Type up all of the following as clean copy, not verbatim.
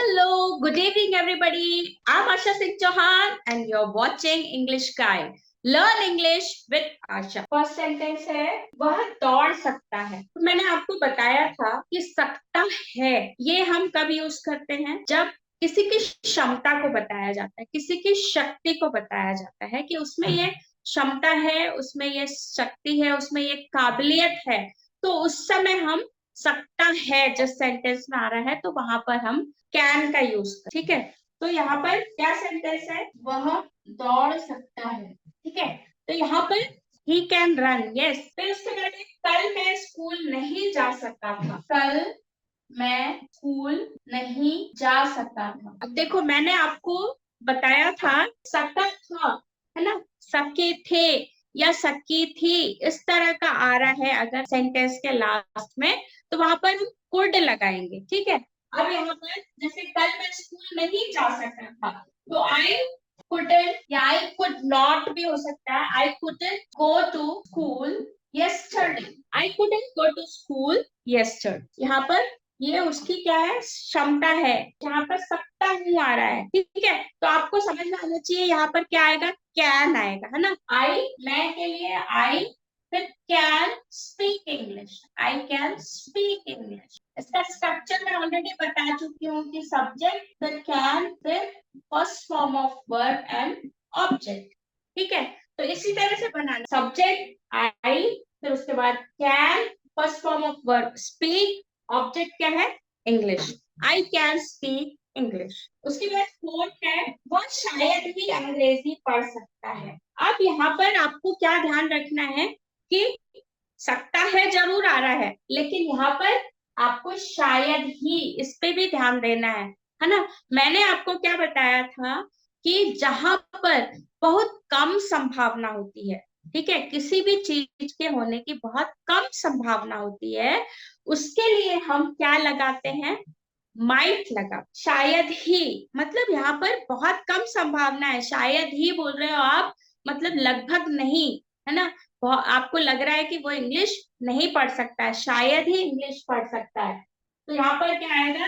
Hello, good evening, everybody. I'm Asha Singh Chauhan, and you're watching English Guide. Learn English with Asha. First sentence है वह दौड़ सकता है। तो मैंने आपको बताया था कि सकता है ये हम कब यूज करते हैं, जब किसी की क्षमता को बताया जाता है, किसी की शक्ति को बताया जाता है कि उसमें ये क्षमता है, उसमें ये शक्ति है, उसमें ये काबिलियत है। तो उस समय हम सकता है जिस सेंटेंस में आ रहा है तो वहां पर हम कैन का यूज कर। ठीक है, तो यहाँ पर क्या सेंटेंस है, वह दौड़ सकता है। ठीक है, तो यहाँ पर ही कैन रन, यस। फिर उसके बाद कल मैं स्कूल नहीं जा सकता था। कल मैं स्कूल नहीं जा सकता था। अब देखो, मैंने आपको बताया था सकता था, है ना, सके थे या सकी थी, इस तरह का आ रहा है अगर सेंटेंस के लास्ट में, तो वहां पर हम कुड लगाएंगे। ठीक है, अब यहाँ पर जैसे कल मैं स्कूल नहीं जा सकता था, तो आई couldn't या I could not भी हो सकता है। I couldn't go to school yesterday. I couldn't go to school yesterday. यहाँ पर ये उसकी क्या है, क्षमता है। यहाँ पर सकता हूँ आ रहा है। ठीक है, तो आपको समझ में आना चाहिए यहाँ पर क्या आएगा, कैन आएगा, है ना। आई मैं के लिए आई, फिर can speak English, I can speak English. इसका स्ट्रक्चर मैं ऑलरेडी बता चुकी हूँ कि सब्जेक्ट, फिर कैन, फिर first form of verb and object. ठीक है, तो इसी तरह से बनाना, सब्जेक्ट आई, फिर उसके बाद can, first form of verb speak, object क्या है, English. I can speak English. उसके बाद फोर्थ है वह शायद ही अंग्रेजी पढ़ सकता है। अब यहाँ पर आपको क्या ध्यान रखना है कि सकता है जरूर आ रहा है, लेकिन यहाँ पर आपको शायद ही, इस पे भी ध्यान देना है ना। मैंने आपको क्या बताया था कि जहां पर बहुत कम संभावना होती है, ठीक है, किसी भी चीज के होने की बहुत कम संभावना होती है, उसके लिए हम क्या लगाते हैं, माइट लगा। शायद ही मतलब यहाँ पर बहुत कम संभावना है, शायद ही बोल रहे हो आप, मतलब लगभग नहीं, है ना। आपको लग रहा है कि वो इंग्लिश नहीं पढ़ सकता है, शायद ही इंग्लिश पढ़ सकता है, तो यहाँ पर क्या आएगा,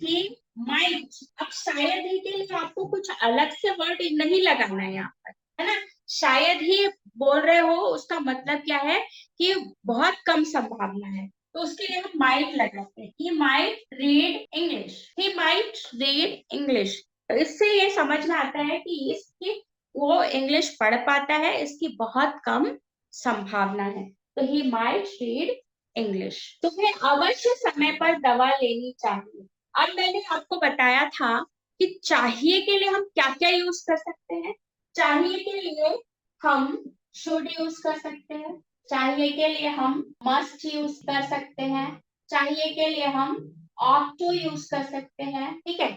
ही माइट। अब शायद ही के लिए आपको कुछ अलग से वर्ड नहीं लगाना है यहाँ पर, है ना। शायद ही बोल रहे हो, उसका मतलब क्या है कि बहुत कम संभावना है, तो उसके लिए हम माइट लगाते हैं। He might read English, he might read English. तो इससे ये समझ में आता है कि इसकी वो इंग्लिश पढ़ पाता है, इसकी बहुत कम संभावना है। तो ही माइट रीड इंग्लिश। तुम्हें अवश्य समय पर दवा लेनी चाहिए। अब मैंने आपको बताया था कि चाहिए के लिए हम क्या क्या यूज कर सकते हैं। चाहिए के लिए हम शुड यूज कर सकते हैं, चाहिए के लिए हम मस्ट यूज कर सकते हैं, चाहिए के लिए हम ought to यूज कर सकते हैं। ठीक है,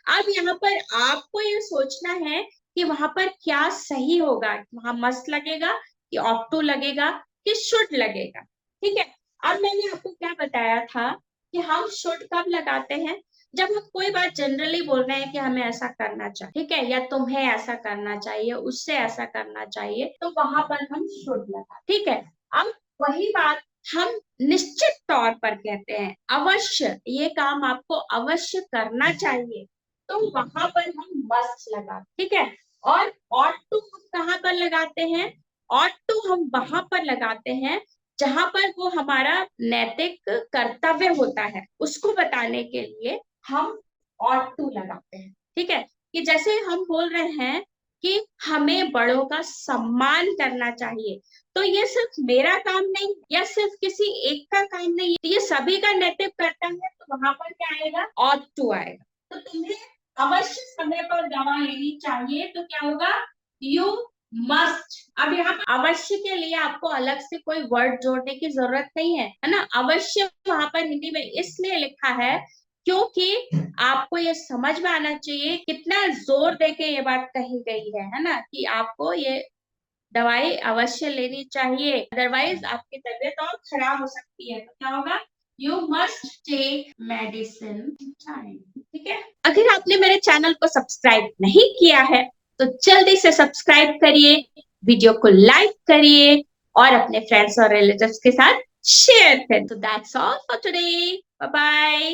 अब यहाँ पर आपको ये सोचना है कि वहां पर क्या सही होगा, वहां मस्ट लगेगा कि ought to लगेगा कि शुड लगेगा। ठीक है, अब मैंने आपको क्या बताया था कि हम शुड कब लगाते हैं, जब हम कोई बात जनरली बोल रहे हैं कि हमें ऐसा करना चाहिए, ठीक है, या तुम्हें ऐसा करना चाहिए, उससे ऐसा करना चाहिए, तो वहां पर हम शुड लगा। ठीक है, अब वही बात हम निश्चित तौर पर कहते हैं, अवश्य ये काम आपको अवश्य करना चाहिए, तो वहां पर हम मस्ट लगा। ठीक है, और ought to हम कहाँ पर लगाते हैं, ought to हम वहां पर लगाते हैं जहां पर वो हमारा नैतिक कर्तव्य होता है, उसको बताने के लिए हम ought to लगाते हैं। ठीक है, कि जैसे हम बोल रहे हैं कि हमें बड़ों का सम्मान करना चाहिए, तो ये सिर्फ मेरा काम नहीं या सिर्फ किसी एक का काम नहीं, ये सभी का नैतिक कर्तव्य है, तो वहां पर क्या आएगा, ought to आएगा। तो तुम्हें अवश्य समय पर दवा लेनी चाहिए, तो क्या होगा, यू मस्ट। अब यहाँ अवश्य के लिए आपको अलग से कोई वर्ड जोड़ने की जरूरत नहीं है ना। अवश्य वहां पर हिंदी में इसलिए लिखा है क्योंकि आपको ये समझ में आना चाहिए कितना जोर देके ये बात कही गई है ना, कि आपको ये दवाई अवश्य लेनी चाहिए, अदरवाइज आपकी तबीयत और खराब हो सकती है। तो क्या होगा, you must take medicine time. ठीक है, अगर आपने मेरे चैनल को सब्सक्राइब नहीं किया है तो जल्दी से सब्सक्राइब करिए, वीडियो को लाइक करिए और अपने फ्रेंड्स और रिलेटिव्स के साथ शेयर करें। तो that's all for today, bye bye.